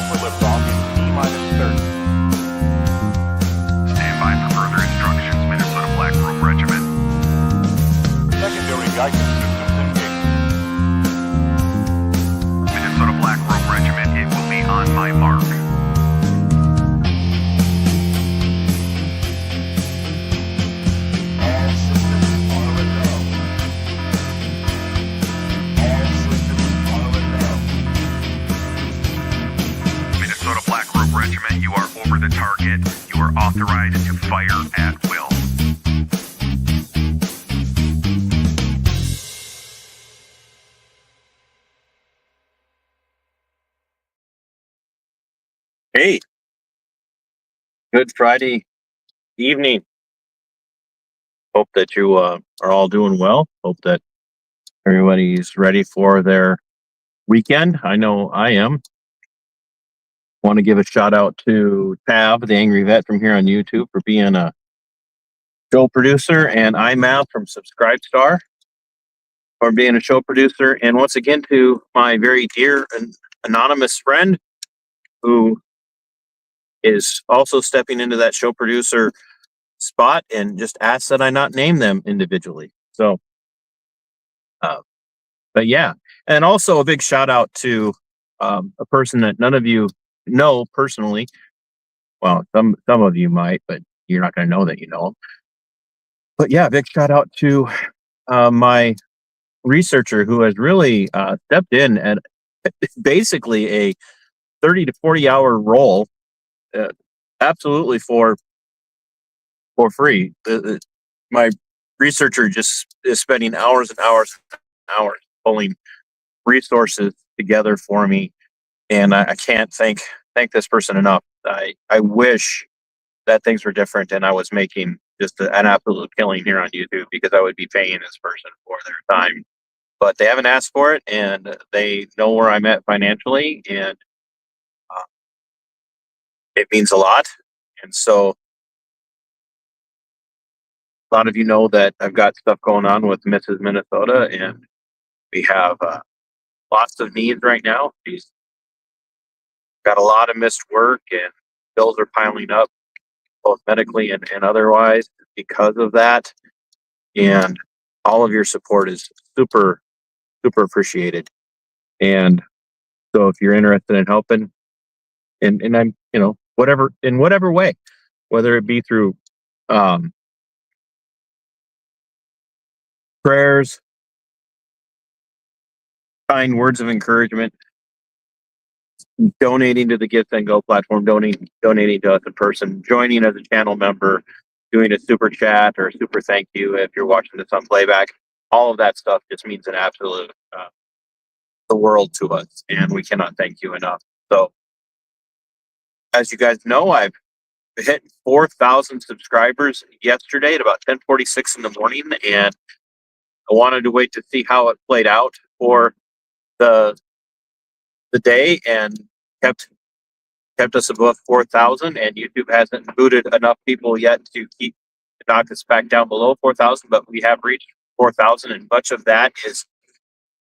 for liftoff in T-30. Stand by for further instructions, Minnesota Black Robe Regiment. Secondary guidance systems engaged. Minnesota Black Robe Regiment, it will be on my mark. All systems are a go. All systems are a go. Minnesota Black Robe Regiment, you are over the target. You are authorized to fire at will. Hey, good Friday evening. Hope that you are all doing well. Hope that everybody's ready for their weekend. I know I am. Want to give a shout out to Tab, the Angry Vet from here on YouTube, for being a show producer, and IMAP from SubscribeStar for being a show producer. And once again, to my very dear and anonymous friend who is also stepping into that show producer spot and just asked that I not name them individually. So, but yeah, and also a big shout out to a person that none of you know personally. Well, some of you might, but you're not going to know that you know him. But yeah, big shout out to my researcher who has really stepped in at basically a 30 to 40 hour role, absolutely for free. My researcher just is spending hours and hours and hours pulling resources together for me, and I can't thank this person enough. I wish that things were different and I was making just an absolute killing here on YouTube, because I would be paying this person for their time. But they haven't asked for it, and they know where I'm at financially, and it means a lot. And so a lot of you know that I've got stuff going on with Mrs. Minnesota, and we have lots of needs right now. She's got a lot of missed work, and bills are piling up, both medically and otherwise, because of that. And all of your support is super, super appreciated. And so if you're interested in helping, and I'm, whatever, in whatever way, whether it be through prayers, kind words of encouragement, donating to the Give and Go platform, donating to us in person, joining as a channel member, doing a super chat or a super thank you if you're watching this on playback. All of that stuff just means an absolute the world to us, and we cannot thank you enough. So, as you guys know, I've hit 4,000 subscribers yesterday at about 10:46 in the morning, and I wanted to wait to see how it played out for the day, and kept us above 4,000. And YouTube hasn't booted enough people yet to knock us back down below 4,000, but we have reached 4,000, and much of that is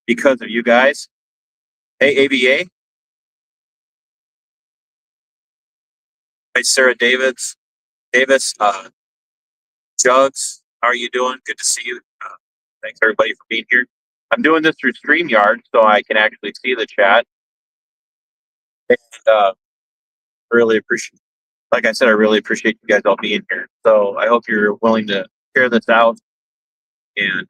because of you guys. Hey, ABA. Hey, Sarah Davis, Jugs, how are you doing? Good to see you. Thanks everybody for being here. I'm doing this through StreamYard, so I can actually see the chat. And really appreciate, like I said, I really appreciate you guys all being here. So I hope you're willing to share this out. And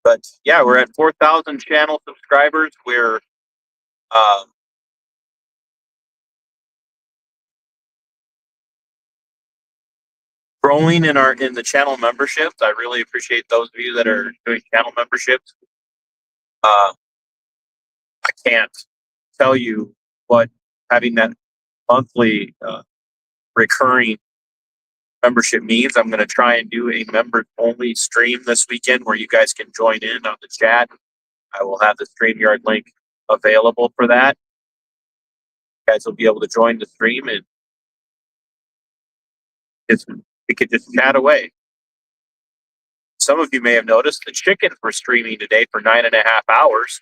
but yeah, we're at 4,000 channel subscribers. We're growing in the channel memberships. I really appreciate those of you that are doing channel memberships. I can't tell you what having that monthly recurring membership means. I'm going to try and do a members only stream this weekend where you guys can join in on the chat. I will have the StreamYard link available for that. You guys will be able to join the stream, and we could just chat away. Some of you may have noticed the chickens were streaming today for 9.5 hours.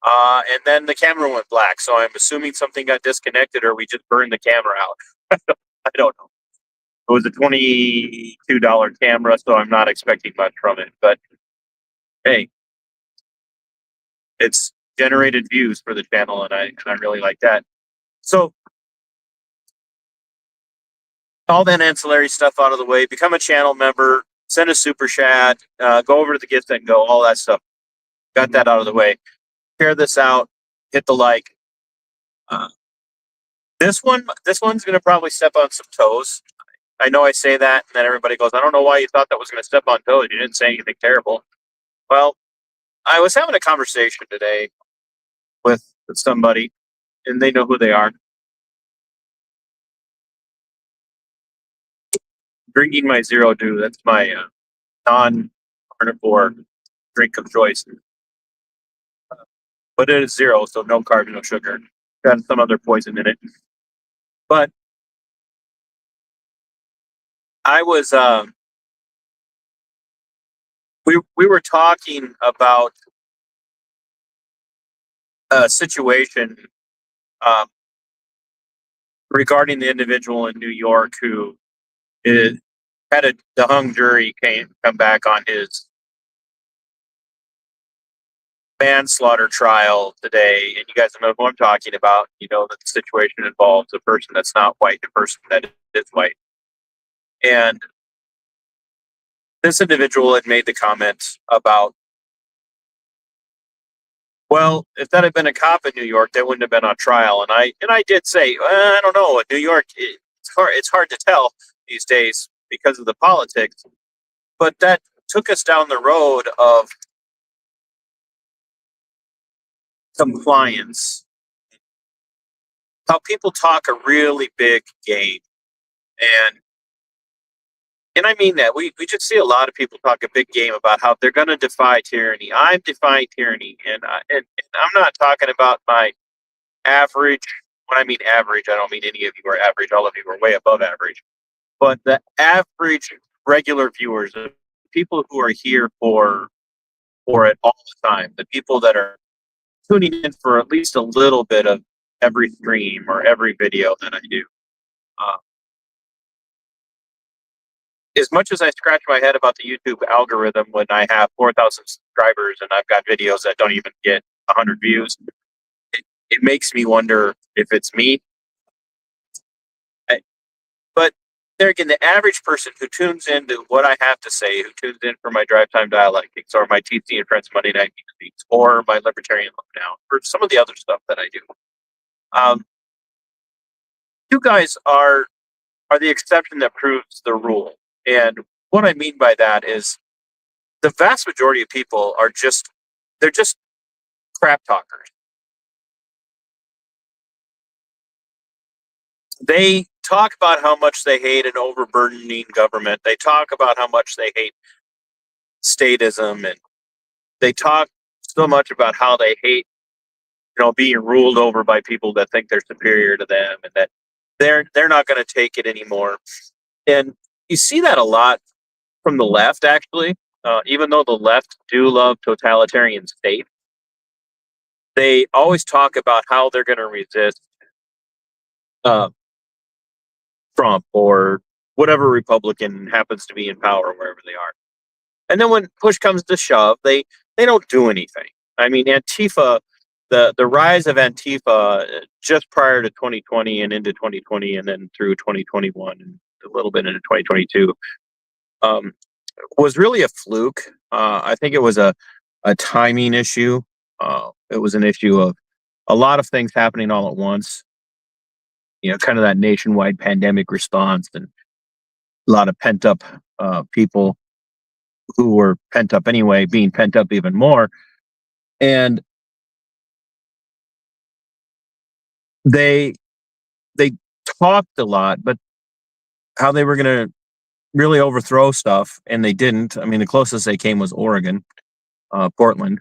And then the camera went black. So I'm assuming something got disconnected or we just burned the camera out. I don't know. It was a $22 camera, so I'm not expecting much from it. But hey, it's generated views for the channel, and I really like that. So all that ancillary stuff out of the way, become a channel member, send a super chat, go over to the gift and go, all that stuff. Got that out of the way. Share this out, hit the like. This one's gonna probably step on some toes. I know I say that, and then everybody goes, I don't know why you thought that was gonna step on toes. You didn't say anything terrible. Well, I was having a conversation today with somebody, and they know who they are. Drinking my Zero Dew. That's my non-carnivore drink of choice. But it is zero, so no carbs, no sugar. Got some other poison in it. But I was we were talking about a situation um, regarding the individual in New York who had the hung jury come back on his manslaughter trial today, and you guys know who I'm talking about. You know that the situation involves a person that's not white, a person that is white, and this individual had made the comment about, well, if that had been a cop in New York, they wouldn't have been on trial. And I did say, I don't know, in New York, it's hard to tell these days because of the politics. But that took us down the road of compliance, how people talk a really big game, and I mean that we just see a lot of people talk a big game about how they're going to defy tyranny. I'm defying tyranny, and I'm not talking about my average. When I mean average, I don't mean any of you are average. All of you are way above average. But the average regular viewers, the people who are here for it all the time, the people that are tuning in for at least a little bit of every stream or every video that I do. Uh, as much as I scratch my head about the YouTube algorithm when I have 4,000 subscribers and I've got videos that don't even get 100 views, it makes me wonder if it's me. But there again, the average person who tunes into what I have to say, who tunes in for my drive time dialectics or my TC and Friends Monday Night Meetings or my Libertarian Look Now or some of the other stuff that I do, you guys are the exception that proves the rule. And what I mean by that is the vast majority of people are they're just crap talkers. They talk about how much they hate an overburdening government. They talk about how much they hate statism, and they talk so much about how they hate, being ruled over by people that think they're superior to them, and that they're not going to take it anymore. And you see that a lot from the left, actually. Even though the left do love totalitarian states, they always talk about how they're going to resist uh, Trump or whatever Republican happens to be in power wherever they are. And then when push comes to shove, they don't do anything. I mean, Antifa, the rise of Antifa just prior to 2020 and into 2020 and then through 2021 and a little bit into 2022 was really a fluke. I think it was a timing issue. It was an issue of a lot of things happening all at once. Kind of that nationwide pandemic response and a lot of pent up people who were pent up anyway, being pent up even more. And they talked a lot, but how they were going to really overthrow stuff, and they didn't. I mean, the closest they came was Oregon, Portland,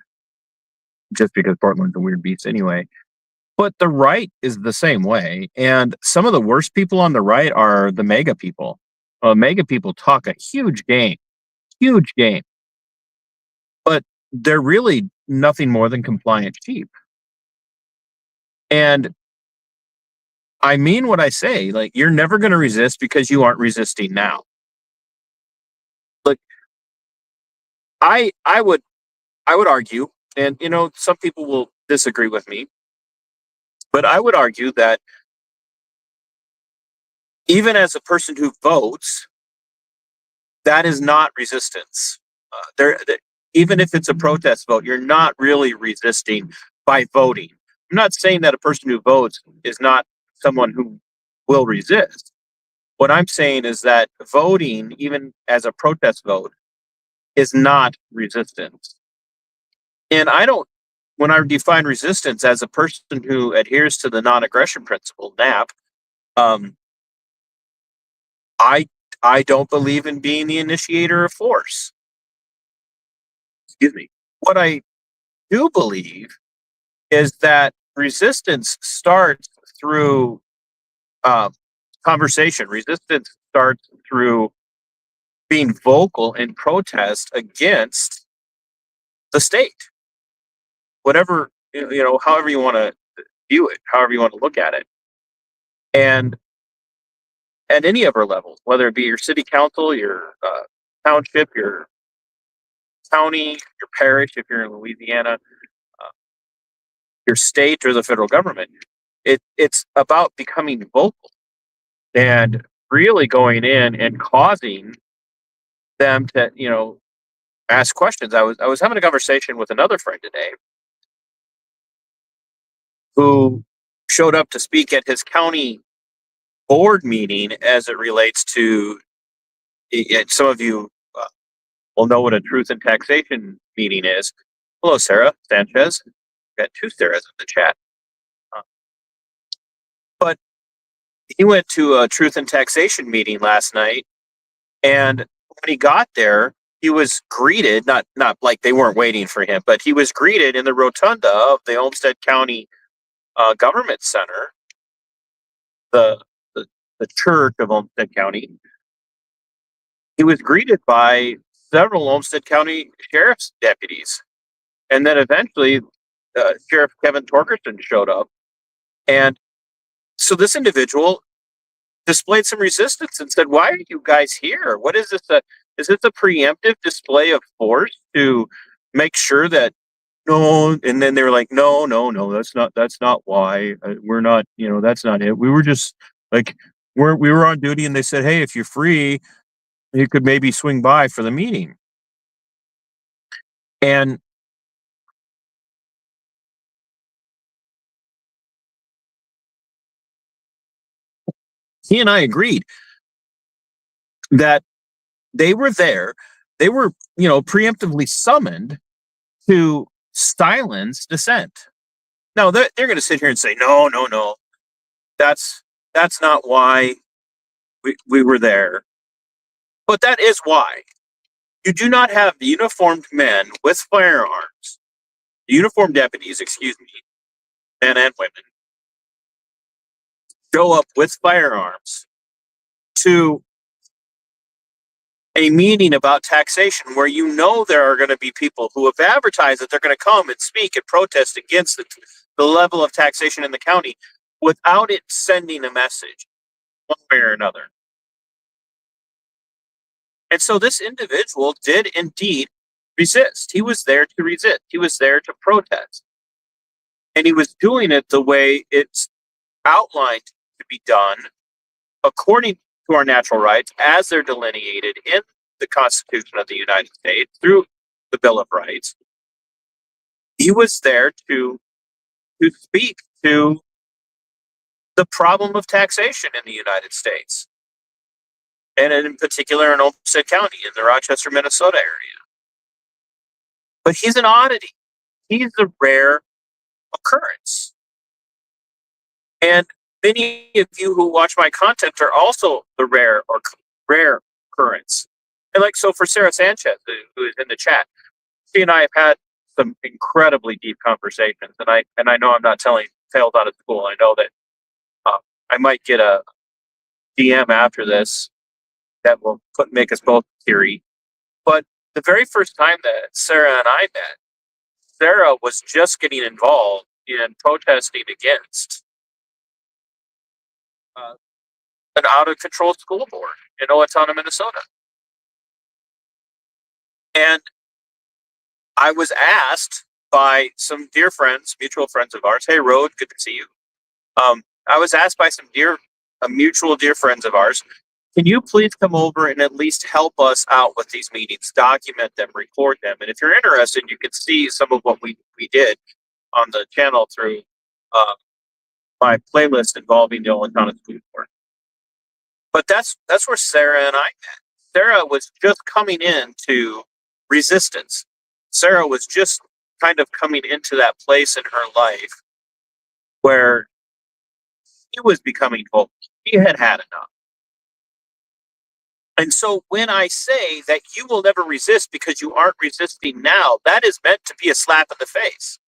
just because Portland's a weird beast anyway. But the right is the same way, and some of the worst people on the right are the MAGA people. MAGA people talk a huge game, but they're really nothing more than compliant sheep. And I mean what I say. Like, you're never going to resist because you aren't resisting now. Like, I would argue, and some people will disagree with me, but I would argue that even as a person who votes, that is not resistance. Even if it's a protest vote, you're not really resisting by voting. I'm not saying that a person who votes is not someone who will resist. What I'm saying is that voting, even as a protest vote, is not resistance. And I don't, when I define resistance as a person who adheres to the non-aggression principle, NAP, um, I I don't believe in being the initiator of force. Excuse me. What I do believe is that resistance starts through um, conversation. Resistance starts through being vocal in protest against the state, whatever however you want to view it, however you want to look at it, and at any of our levels, whether it be your city council, your township, your county, your parish, if you're in Louisiana, uh, your state, or the federal government. It's about becoming vocal and really going in and causing them to ask questions. I was having a conversation with another friend today who showed up to speak at his county board meeting as it relates to some of you will know what a truth and taxation meeting is. Hello, Sarah Sanchez. Got two Sarahs in the chat. Uh, but he went to a truth and taxation meeting last night, and when he got there, he was greeted, not like they weren't waiting for him, but he was greeted in the rotunda of the Olmsted County Government Center, the, the the church of Olmsted County. He was greeted by several Olmsted County sheriff's deputies, and then eventually Sheriff Kevin Torgerson showed up, and so this individual displayed some resistance and said, "Why are you guys here? What is this? Is this a preemptive display of force to make sure that no?" And then they were like, "No, no, no. That's not why. We're not. That's not it. We were just like we were on duty, and they said, hey, if you're free, you could maybe swing by for the meeting." And he and I agreed that they were there. They were, preemptively summoned to silence dissent. Now they're going to sit here and say, "No, no, no, that's that's not why we were there." But that is why you do not have uniformed men with firearms, uniformed deputies, excuse me, men and women, show up with firearms to a meeting about taxation where there are going to be people who have advertised that they're going to come and speak and protest against the level of taxation in the county without it sending a message one way or another. And so this individual did indeed resist. He was there to resist. He was there to protest. And he was doing it the way it's outlined to be done according to our natural rights as they're delineated in the Constitution of the United States through the Bill of Rights. He was there to speak to the problem of taxation in the United States, and in particular in Olmsted County in the Rochester, Minnesota area. But he's an oddity. He's a rare occurrence. And many of you who watch my content are also the rare occurrence. And so for Sarah Sanchez, who is in the chat, she and I have had some incredibly deep conversations, and I know I'm not telling tales out of school. I know that I might get a DM after this that will make us both teary. But the very first time that Sarah and I met, Sarah was just getting involved in protesting against an out of control school board in Owatonna, Minnesota. And I was asked by some dear friends, mutual friends of ours, hey, Rode, good to see you. I was asked by some mutual dear friends of ours, can you please come over and at least help us out with these meetings, document them, record them? And if you're interested, you can see some of what we did on the channel through my playlist involving the Owatonna School Board. But that's where Sarah and I met. Sarah was just coming into resistance. Sarah was just kind of coming into that place in her life where she was becoming vocal. She had had enough. And so when I say that you will never resist because you aren't resisting now, that is meant to be a slap in the face.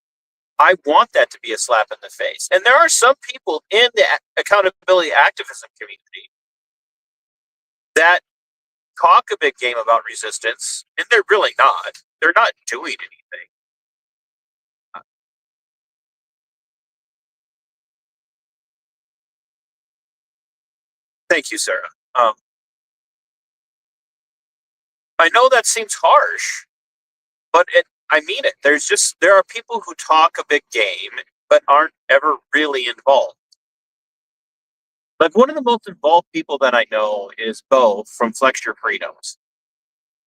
I want that to be a slap in the face. And there are some people in the accountability activism community that talk a big game about resistance, and they're really not. They're not doing anything. Thank you, Sarah. I know that seems harsh, but I mean it. There are people who talk a big game, but aren't ever really involved. Like one of the most involved people that I know is Bo from Flex Your Freedoms.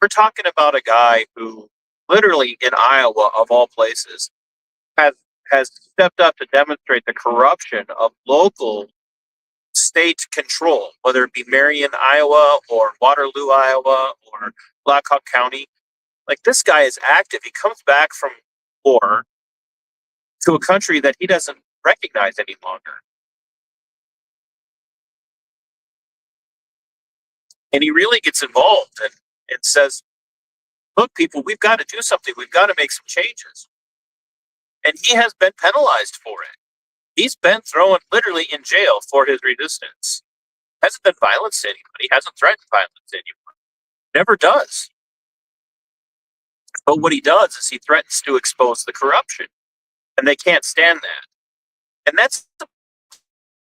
We're talking about a guy who literally in Iowa, of all places, has stepped up to demonstrate the corruption of local state control, whether it be Marion, Iowa, or Waterloo, Iowa, or Blackhawk County. Like this guy is active. He comes back from war to a country that he doesn't recognize any longer. And he really gets involved and says, look, people, we've got to do something. We've got to make some changes. And he has been penalized for it. He's been thrown literally in jail for his resistance. Hasn't done violence to anybody, hasn't threatened violence to anyone. Never does. But what he does is he threatens to expose the corruption. And they can't stand that. And that's the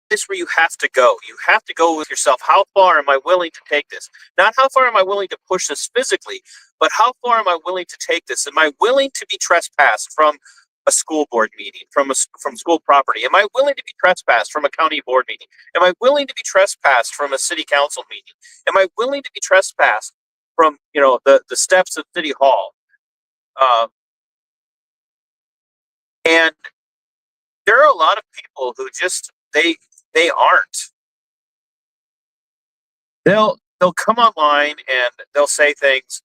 place where you have to go. You have to go with yourself. How far am I willing to take this? Not how far am I willing to push this physically, but how far am I willing to take this? Am I willing to be trespassed from a school board meeting, from school property? Am I willing to be trespassed from a county board meeting? Am I willing to be trespassed from a city council meeting? Am I willing to be trespassed from the steps of City Hall? And there are a lot of people who just they aren't. They'll come online and they'll say things,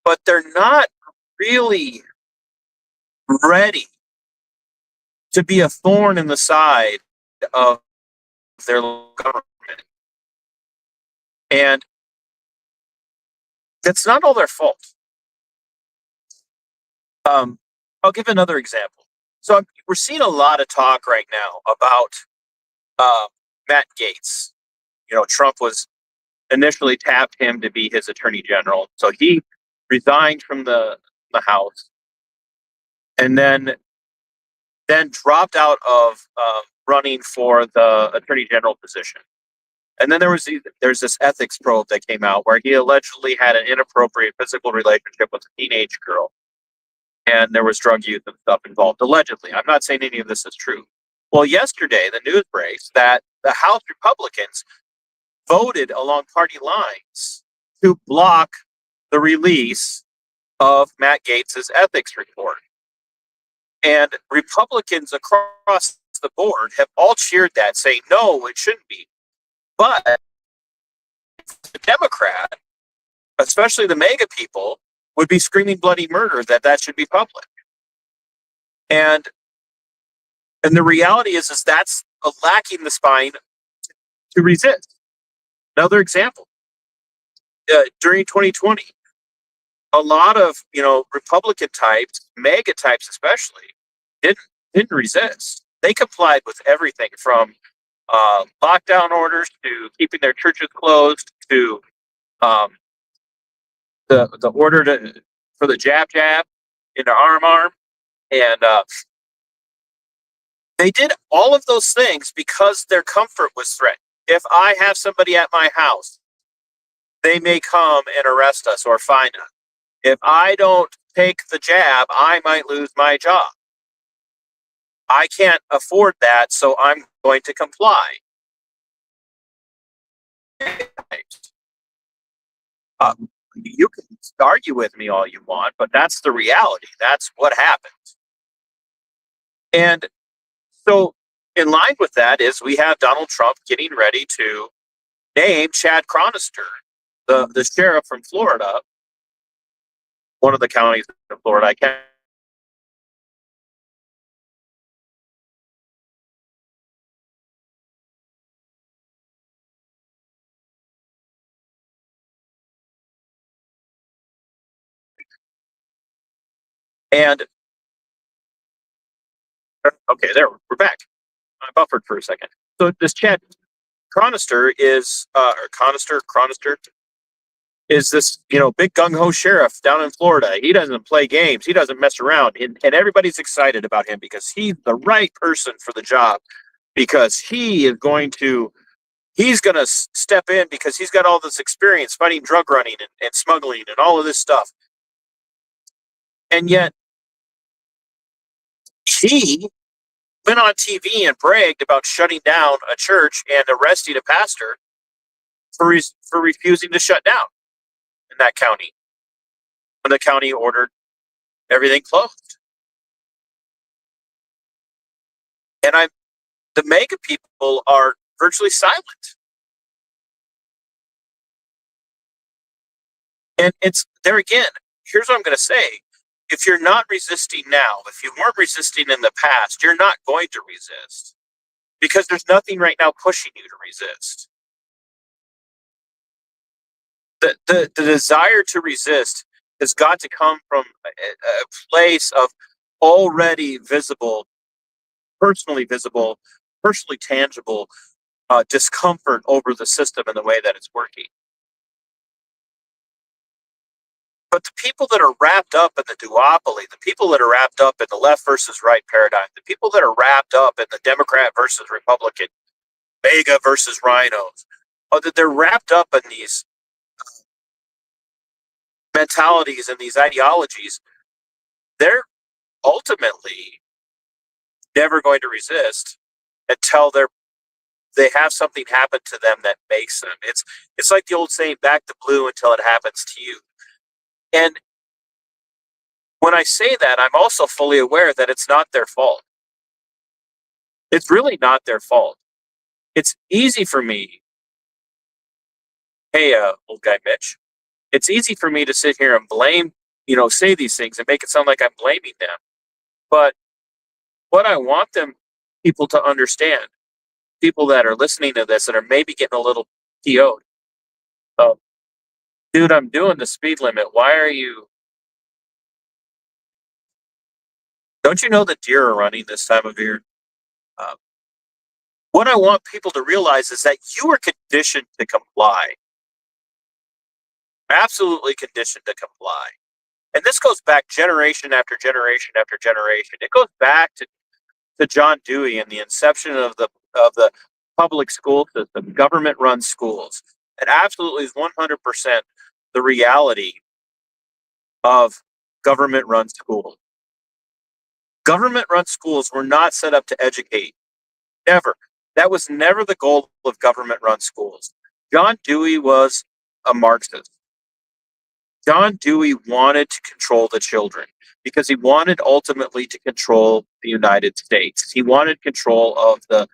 but they're not really ready to be a thorn in the side of their government. And that's not all their fault. I'll give another example. So we're seeing a lot of talk right now about Matt Gaetz. Trump was initially tapped him to be his attorney general. So he resigned from the House and then dropped out of running for the attorney general position. And then there's this ethics probe that came out where he allegedly had an inappropriate physical relationship with a teenage girl. And there was drug use and stuff involved, allegedly. I'm not saying any of this is true. Well, yesterday, the news breaks that the House Republicans voted along party lines to block the release of Matt Gaetz's ethics report. And Republicans across the board have all cheered that, saying, no, it shouldn't be. But the Democrat, especially the MAGA people, would be screaming bloody murder that should be public. And the reality is that's lacking the spine to resist. Another example, during 2020, a lot of Republican types, MAGA types especially, didn't resist. They complied with everything from lockdown orders to keeping their churches closed to the order for the jab into arm, and They did all of those things because their comfort was threatened. If I have somebody at my house, they may come and arrest us or fine us. If I don't take the jab, I might lose my job. I can't afford that, so I'm going to comply. You can argue with me all you want, but that's the reality. That's what happens. And so, in line with that, is we have Donald Trump getting ready to name Chad Chronister, the sheriff from Florida, one of the counties in Florida. I can't. And okay, there we're back. I buffered for a second. So this Chad Chronister is, or Chronister is this, big gung ho sheriff down in Florida. He doesn't play games. He doesn't mess around, and everybody's excited about him because he's the right person for the job. Because he's going to step in because he's got all this experience fighting drug running and smuggling and all of this stuff. And yet he went on TV and bragged about shutting down a church and arresting a pastor for refusing to shut down in that county when the county ordered everything closed. And the MAGA people are virtually silent. And it's there again. Here's what I'm going to say. If you're not resisting now, if you weren't resisting in the past, you're not going to resist because there's nothing right now pushing you to resist. The desire to resist has got to come from a place of already visible, personally tangible discomfort over the system and the way that it's working. But the people that are wrapped up in the duopoly, the people that are wrapped up in the left versus right paradigm, the people that are wrapped up in the Democrat versus Republican, MAGA versus rhinos, that they're wrapped up in these mentalities and these ideologies, they're ultimately never going to resist until they have something happen to them that makes them. It's like the old saying, back to blue until it happens to you. And when I say that, I'm also fully aware that it's not their fault. It's really not their fault. It's easy for me. Hey, old guy Mitch. It's easy for me to sit here and blame, say these things and make it sound like I'm blaming them. But what I want people to understand, people that are listening to this that are maybe getting a little PO'd, dude, I'm doing the speed limit. Why are you? Don't you know that deer are running this time of year? Uh, what I want people to realize is that you are conditioned to comply. Absolutely conditioned to comply. And this goes back generation after generation after generation. It goes back to John Dewey and the inception of the public school system, government-run schools. It absolutely is 100% the reality of government-run schools. Government-run schools were not set up to educate. Never. That was never the goal of government-run schools. John Dewey was a Marxist. John Dewey wanted to control the children because he wanted ultimately to control the United States. He wanted control of the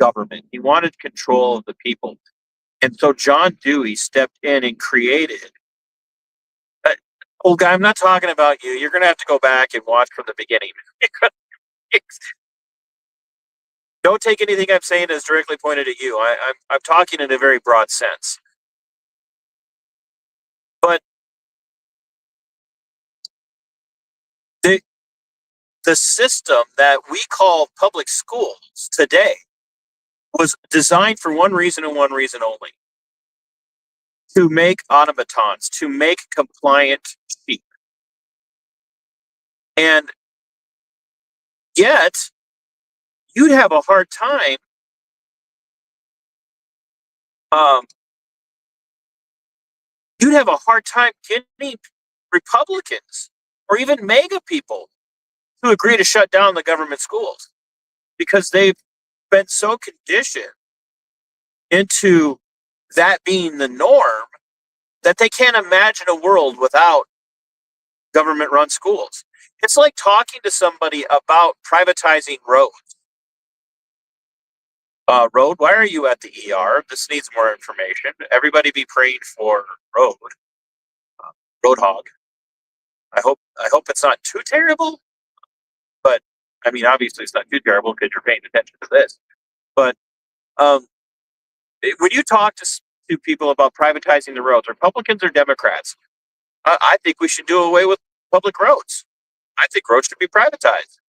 government. He wanted control of the people. And so John Dewey stepped in and created. Old guy, I'm not talking about you. You're going to have to go back and watch from the beginning. Don't take anything I'm saying as directly pointed at you. I'm talking in a very broad sense. But the system that we call public schools today was designed for one reason and one reason only: to make automatons, to make compliant sheep. And yet you'd have a hard time um, getting Republicans or even MAGA people to agree to shut down the government schools because they've been so conditioned into that being the norm that they can't imagine a world without government run schools. It's like talking to somebody about privatizing roads. Road, why are you at the ER? This needs more information. Everybody be praying for Road. Roadhog. I hope it's not too terrible, but I mean obviously it's not too terrible because you're paying attention to this. But um, when you talk to people about privatizing the roads, Republicans or Democrats, I think we should do away with public roads. I think roads should be privatized.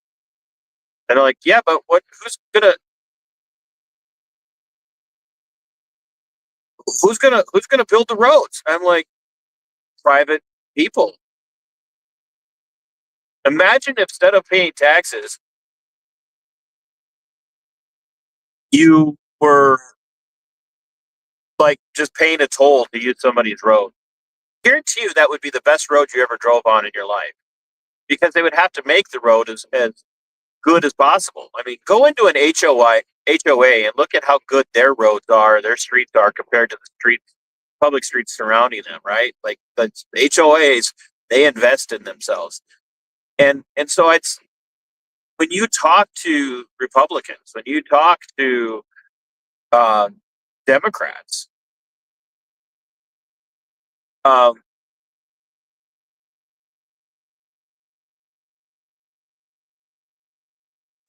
And they're like, yeah, but who's gonna build the roads? I'm like, private people. Imagine if instead of paying taxes, you were like just paying a toll to use somebody's road. Guarantee you that would be the best road you ever drove on in your life because they would have to make the road as good as possible. I mean, go into an HOA and look at how good their roads are, their streets are compared to the public streets surrounding them, right? Like the HOAs, they invest in themselves. And so it's when you talk to Republicans, when you talk to Democrats, um,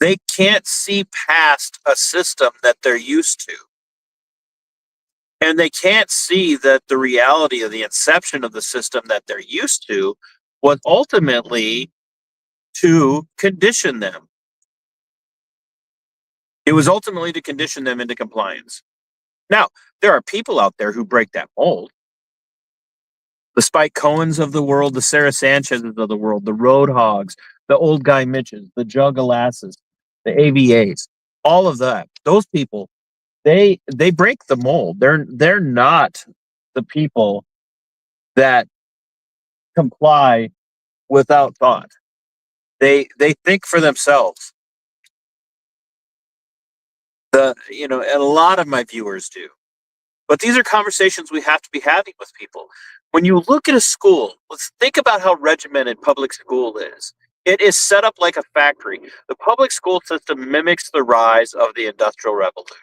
they can't see past a system that they're used to. And they can't see that the reality of the inception of the system that they're used to was ultimately to condition them. It was ultimately to condition them into compliance. Now, there are people out there who break that mold. The Spike Cohens of the world, the Sarah Sanchez's of the world, the Road Hogs, the Old Guy Mitches, the Juggalasses, the AVAs, all of that. Those people, they break the mold. They're not the people that comply without thought. They think for themselves. And a lot of my viewers do. But these are conversations we have to be having with people. When you look at a school, let's think about how regimented public school is. It is set up like a factory. The public school system mimics the rise of the Industrial Revolution.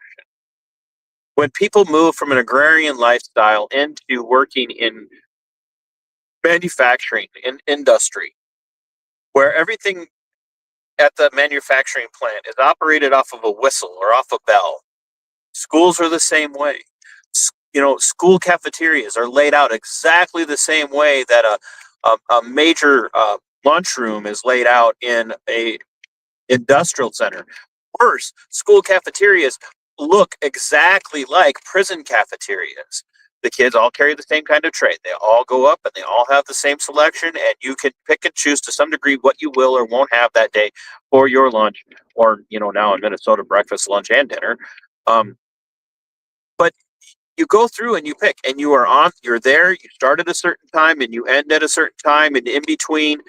When people move from an agrarian lifestyle into working in manufacturing, in industry, where everything at the manufacturing plant is operated off of a whistle or off a bell. Schools are the same way. School cafeterias are laid out exactly the same way that a major lunchroom is laid out in a industrial center. Worse, school cafeterias look exactly like prison cafeterias. The kids all carry the same kind of tray. They all go up and they all have the same selection, and you can pick and choose to some degree what you will or won't have that day for your lunch, or now in Minnesota, breakfast, lunch, and dinner. But you go through and you pick, and you're there, you start at a certain time and you end at a certain time, and in between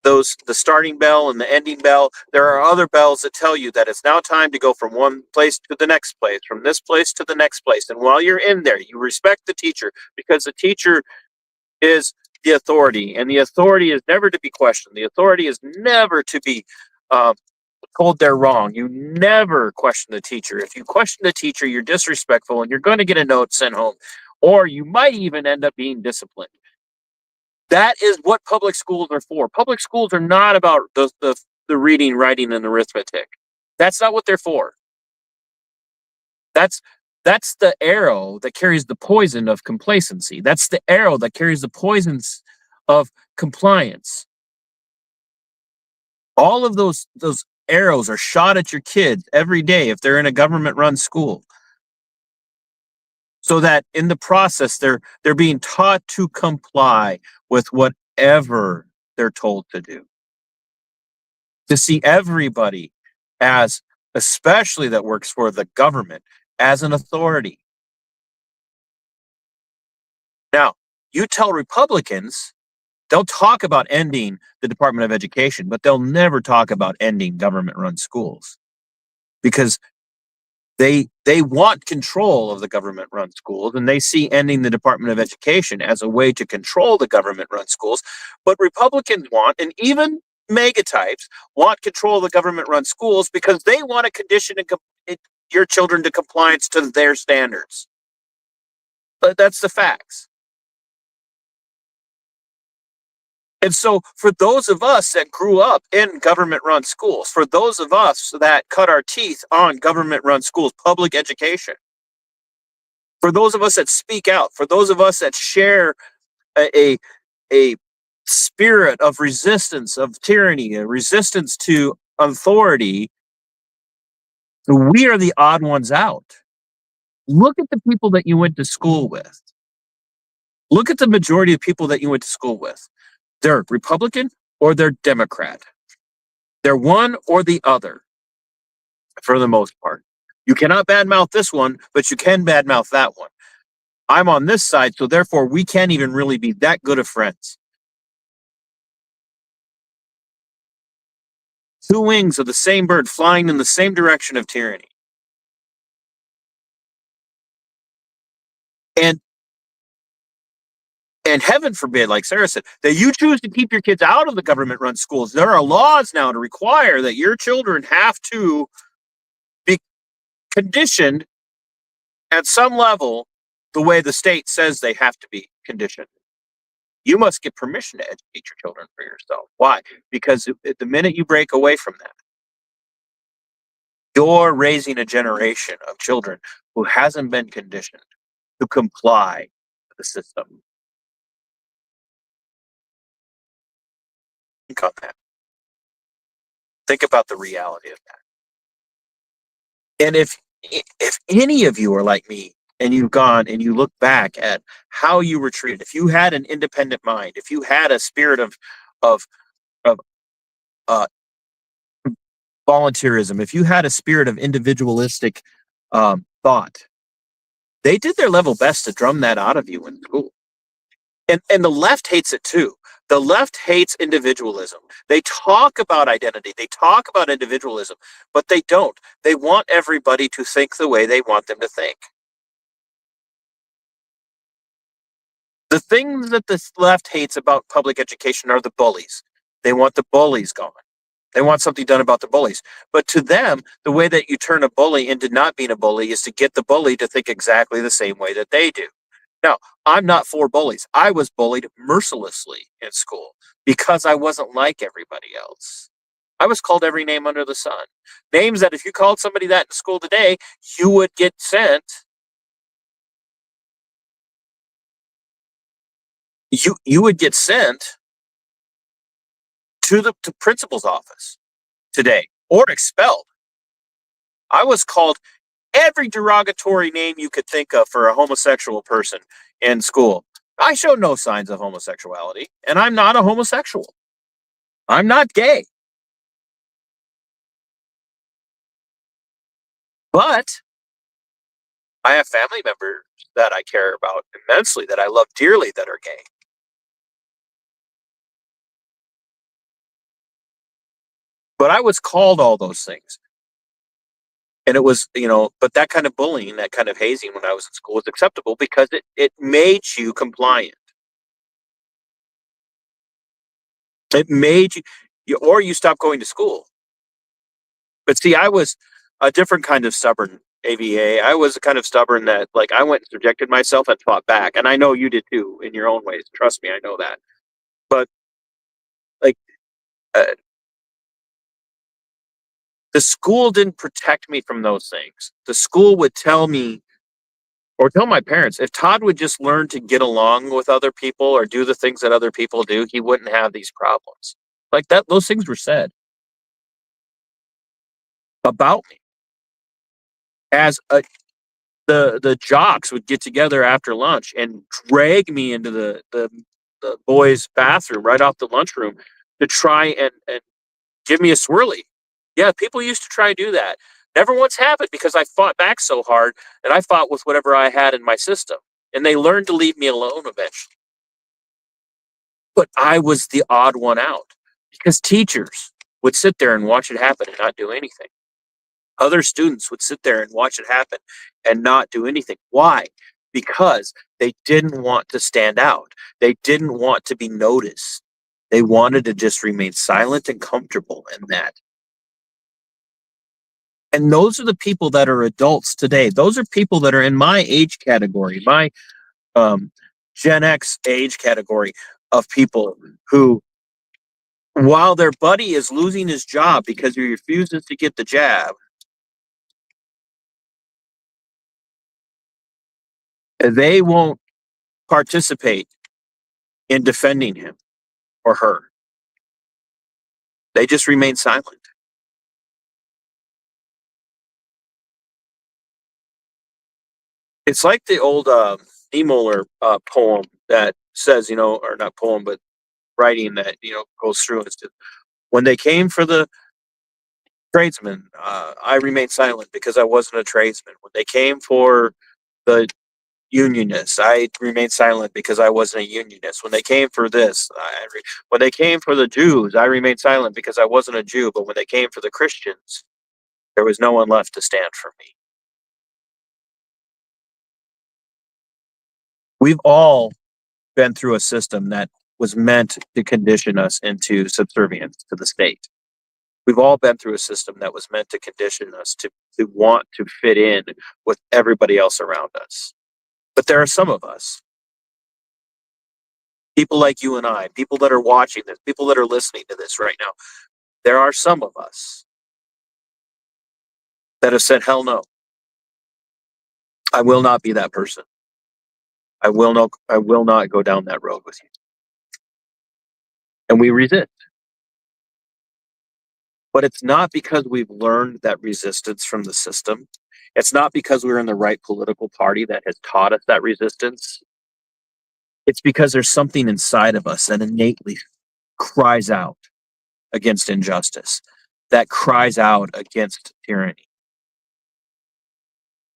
the starting bell and the ending bell, there are other bells that tell you that it's now time to go from one place to the next place, from this place to the next place. And while you're in there, you respect the teacher because the teacher is the authority, and the authority is never to be questioned. The authority is never to be told they're wrong. You never question the teacher. If you question the teacher, you're disrespectful and you're going to get a note sent home, or you might even end up being disciplined. That is what public schools are for. Public schools are not about the reading, writing, and arithmetic. That's not what they're for. That's the arrow that carries the poison of complacency. That's the arrow that carries the poisons of compliance. All of those arrows are shot at your kids every day if they're in a government-run school, so that in the process they're being taught to comply with whatever they're told to do, to see everybody as, especially that works for the government, as an authority. Now, you tell Republicans, they'll talk about ending the Department of Education, but they'll never talk about ending government-run schools because they want control of the government-run schools, and they see ending the Department of Education as a way to control the government-run schools. But Republicans want, and even MAGA types want control of the government-run schools because they want to condition your children to compliance to their standards. But that's the facts. And so, for those of us that grew up in government run schools, for those of us that cut our teeth on government run schools, public education, for those of us that speak out, for those of us that share a spirit of resistance, of tyranny, a resistance to authority, we are the odd ones out. Look at the people that you went to school with. Look at the majority of people that you went to school with. They're Republican or they're Democrat. They're one or the other, for the most part. You cannot badmouth this one, but you can badmouth that one. I'm on this side, so therefore we can't even really be that good of friends. Two wings of the same bird flying in the same direction of tyranny. And heaven forbid, like Sarah said, that you choose to keep your kids out of the government-run schools. There are laws now to require that your children have to be conditioned at some level the way the state says they have to be conditioned. You must get permission to educate your children for yourself. Why? Because the minute you break away from that, you're raising a generation of children who hasn't been conditioned to comply with the system. Think on that. Think about the reality of that. And if any of you are like me and you've gone and you look back at how you were treated, if you had an independent mind, if you had a spirit of of uh, volunteerism, if you had a spirit of individualistic thought, they did their level best to drum that out of you in school. And the left hates it too. The left hates individualism. They talk about identity, they talk about individualism, but they don't. They want everybody to think the way they want them to think. The things that the left hates about public education are the bullies. They want the bullies gone. They want something done about the bullies. But to them, the way that you turn a bully into not being a bully is to get the bully to think exactly the same way that they do. Now, I'm not for bullies. I was bullied mercilessly in school because I wasn't like everybody else. I was called every name under the sun. Names that if you called somebody that in school today, you would get sent. You would get sent to the principal's office today or expelled. I was called every derogatory name you could think of for a homosexual person in school. I show no signs of homosexuality, and I'm not a homosexual. I'm not gay. But I have family members that I care about immensely, that I love dearly, that are gay. But I was called all those things. And it was, but that kind of bullying, that kind of hazing when I was in school was acceptable because it made you compliant. It made or you stopped going to school. But see, I was a different kind of stubborn AVA. I was the kind of stubborn that, like, I went and subjected myself and fought back. And I know you did too in your own ways. Trust me, I know that. But, like, uh, the school didn't protect me from those things. The school would tell me, or tell my parents, if Todd would just learn to get along with other people or do the things that other people do, he wouldn't have these problems. Like that, those things were said about me. As the jocks would get together after lunch and drag me into the boys' bathroom right off the lunchroom to try and give me a swirly. Yeah, people used to try to do that. Never once happened because I fought back so hard and I fought with whatever I had in my system. And they learned to leave me alone eventually. But I was the odd one out because teachers would sit there and watch it happen and not do anything. Other students would sit there and watch it happen and not do anything. Why? Because they didn't want to stand out. They didn't want to be noticed. They wanted to just remain silent and comfortable in that. And those are the people that are adults today. Those are people that are in my age category, my um, Gen X age category of people who, while their buddy is losing his job because he refuses to get the jab, they won't participate in defending him or her. They just remain silent. It's like the old Niemöller poem that says, or not poem, but writing that, goes through and says, when they came for the tradesman, I remained silent because I wasn't a tradesman. When they came for the unionists, I remained silent because I wasn't a unionist. When they came for this, when they came for the Jews, I remained silent because I wasn't a Jew. But when they came for the Christians, there was no one left to stand for me. We've all been through a system that was meant to condition us into subservience to the state. We've all been through a system that was meant to condition us to want to fit in with everybody else around us. But there are some of us, people like you and I, people that are watching this, people that are listening to this right now, there are some of us that have said, hell no, I will not be that person. I will not go down that road with you. And we resist. But it's not because we've learned that resistance from the system. It's not because we're in the right political party that has taught us that resistance. It's because there's something inside of us that innately cries out against injustice, that cries out against tyranny.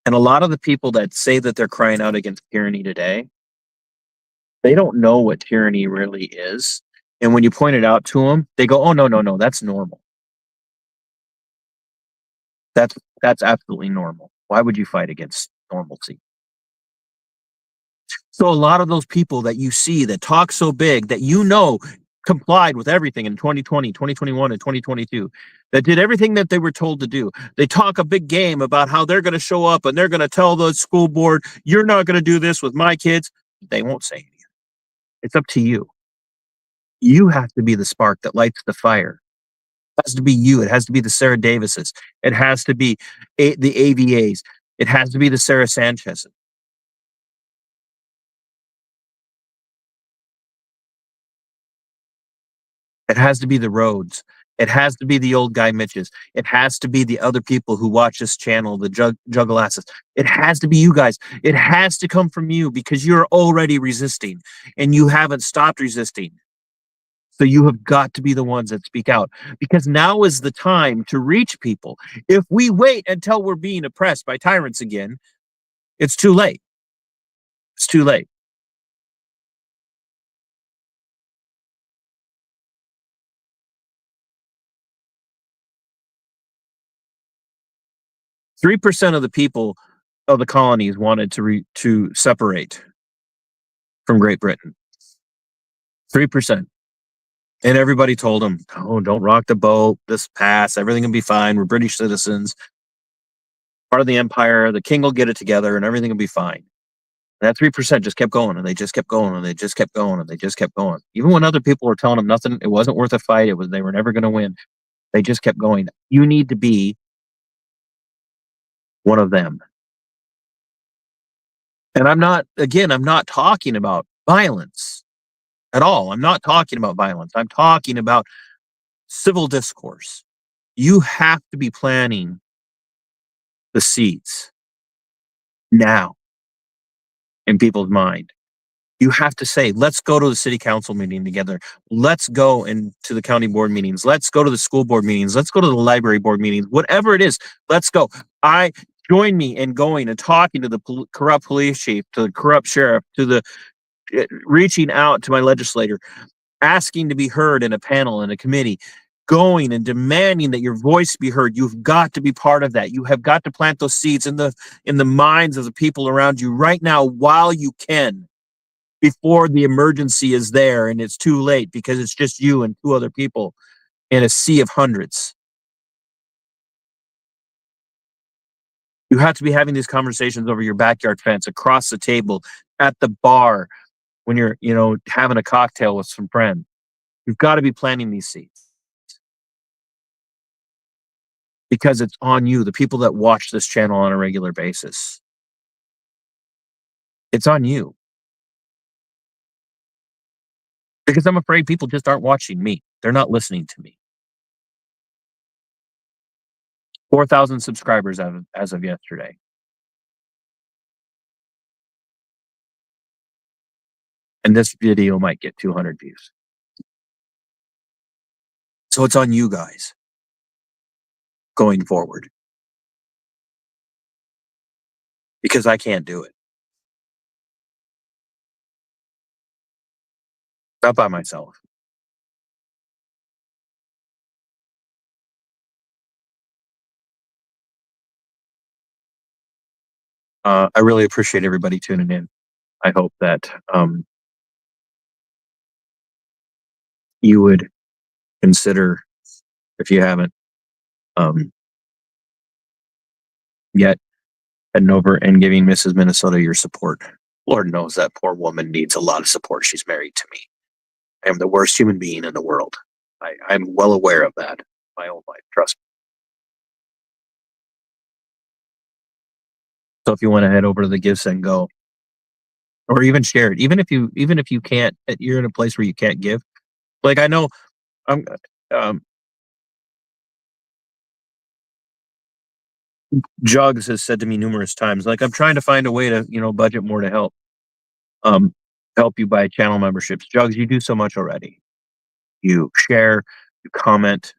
And a lot of the people that say that they're crying out against tyranny today, they don't know what tyranny really is. And when you point it out to them, they go, "Oh no, no, no, that's normal. That's absolutely normal. Why would you fight against normalcy?" So a lot of those people that you see that talk so big that complied with everything in 2020, 2021, and 2022, that did everything that they were told to do. They talk a big game about how they're going to show up and they're going to tell the school board, you're not going to do this with my kids. They won't say anything. It's up to you. You have to be the spark that lights the fire. It has to be you. It has to be the Sarah Davises. It has to be the AVAs. It has to be the Sarah Sanchez's. It has to be the Rhodes. It has to be the old guy Mitches. It has to be the other people who watch this channel, the juggle asses. It has to be you guys. It has to come from you because you're already resisting and you haven't stopped resisting. So you have got to be the ones that speak out because now is the time to reach people. If we wait until we're being oppressed by tyrants again, it's too late. It's too late. 3% of the people of the colonies wanted to separate from Great Britain. 3%. And everybody told them, "Oh, don't rock the boat. This pass. Everything will be fine. We're British citizens, part of the empire. The king will get it together, and everything will be fine." And that 3% just kept going, and they just kept going, and they just kept going, and they just kept going. Even when other people were telling them nothing, it wasn't worth a fight. They were never going to win. They just kept going. You need to be one of them. And I'm not talking about violence at all. I'm not talking about violence. I'm talking about civil discourse. You have to be planting the seeds now in people's mind. You have to say, let's go to the city council meeting together. Let's go to the county board meetings. Let's go to the school board meetings. Let's go to the library board meetings. Whatever it is, let's go. I join me in going and talking to the corrupt police chief, to the corrupt sheriff, to the reaching out to my legislator, asking to be heard in a panel, in a committee, going and demanding that your voice be heard. You've got to be part of that. You have got to plant those seeds in the minds of the people around you right now while you can, before the emergency is there and it's too late, because it's just you and two other people in a sea of hundreds. You have to be having these conversations over your backyard fence, across the table, at the bar, when you're, having a cocktail with some friends. You've got to be planting these seeds, because it's on you, the people that watch this channel on a regular basis. It's on you. Because I'm afraid people just aren't watching me. They're not listening to me. 4,000 subscribers as of yesterday. And this video might get 200 views. So it's on you guys going forward. Because I can't do it. Not by myself. I really appreciate everybody tuning in. I hope that you would consider, if you haven't yet, heading over and giving Mrs. Minnesota your support. Lord knows that poor woman needs a lot of support. She's married to me. I am the worst human being in the world. I'm well aware of that in my own life. Trust me. So if you want to head over to the Give Send Go, or even share it, even if you can't, you're in a place where you can't give. Like, I know I'm um, Jugs has said to me numerous times, like, I'm trying to find a way to, budget more to um, help you buy channel memberships. Jugs, you do so much already. You share, you comment.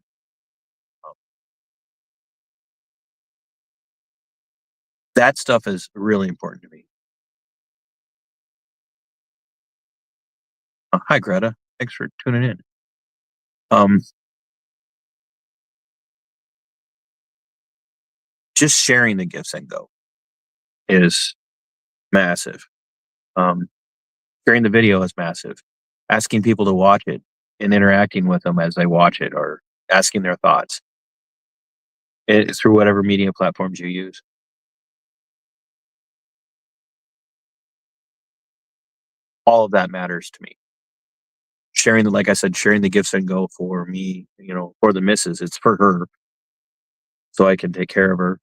That stuff is really important to me. Hi, Greta. Thanks for tuning in. Um, just sharing the Give Send Go is massive. Um, Sharing the video is massive. Asking people to watch it and interacting with them as they watch it, or asking their thoughts through whatever media platforms you use. All of that matters to me. Like I said, sharing the Give Send Go for me, for the missus. It's for her, so I can take care of her.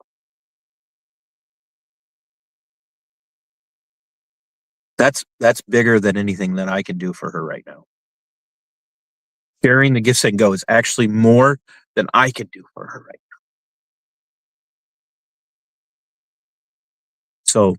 That's bigger than anything that I can do for her right now. Sharing the Give Send Go is actually more than I can do for her right now. So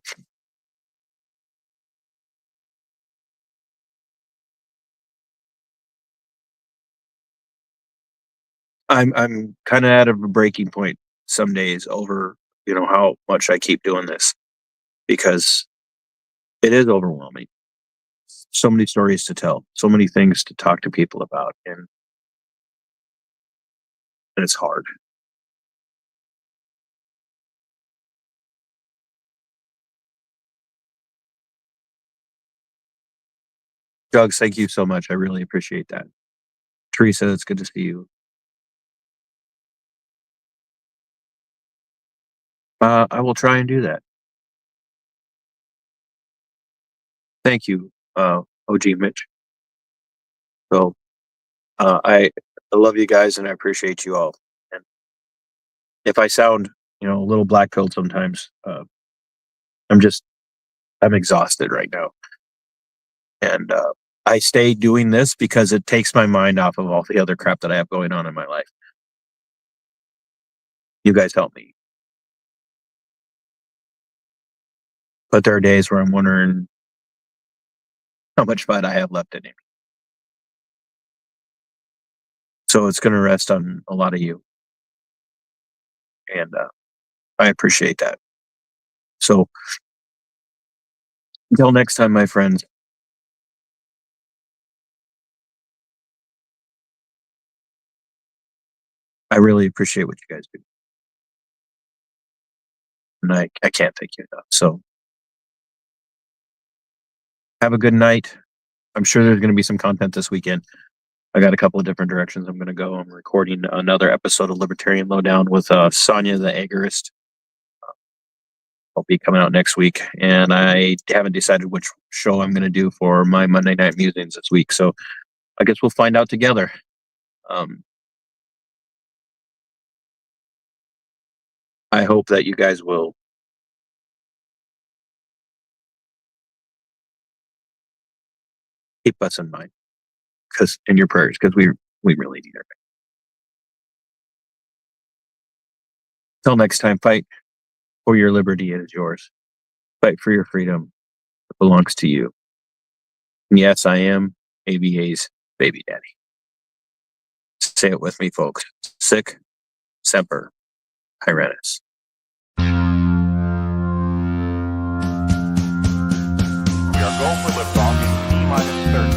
I'm kind of at a breaking point some days over, how much I keep doing this, because it is overwhelming. So many stories to tell, so many things to talk to people about, and it's hard. Doug, thank you so much. I really appreciate that. Teresa, it's good to see you. I will try and do that. Thank you, OG Mitch. So I love you guys, and I appreciate you all. And if I sound, a little black pilled sometimes, I'm just I'm exhausted right now, and I stay doing this because it takes my mind off of all the other crap that I have going on in my life. You guys help me, but there are days where I'm wondering, how much fight I have left in me. So it's going to rest on a lot of you. And I appreciate that. So until next time, my friends, I really appreciate what you guys do. And I can't thank you enough. So have a good night. I'm sure there's going to be some content this weekend. I got a couple of different directions I'm going to go. I'm recording another episode of Libertarian Lowdown with Sonia the Agorist. I'll be coming out next week, and I haven't decided which show I'm going to do for my Monday Night Musings this week. So I guess we'll find out together. I hope that you guys will keep us in mind, because in your prayers, because we really need it. Till next time, fight for your liberty. It is yours. Fight for your freedom. It belongs to you. And yes, I am ABA's baby daddy. Say it with me, folks. Sic semper tyrannis. We are going for liftoff in T-minus 30.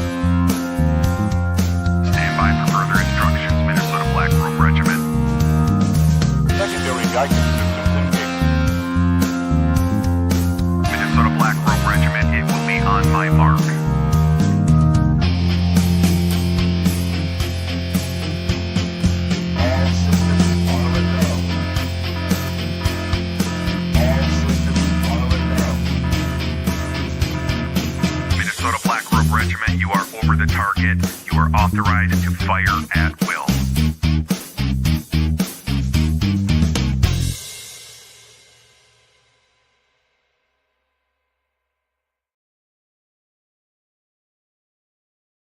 Stand by for further instructions, Minnesota Black Robe Regiment. Secondary guidance systems engaged. Minnesota Black Robe Regiment, it will be on my mark. All systems are a go. All systems are a go. Minnesota Black Robe Regiment, you are over the target. You are authorized to fire at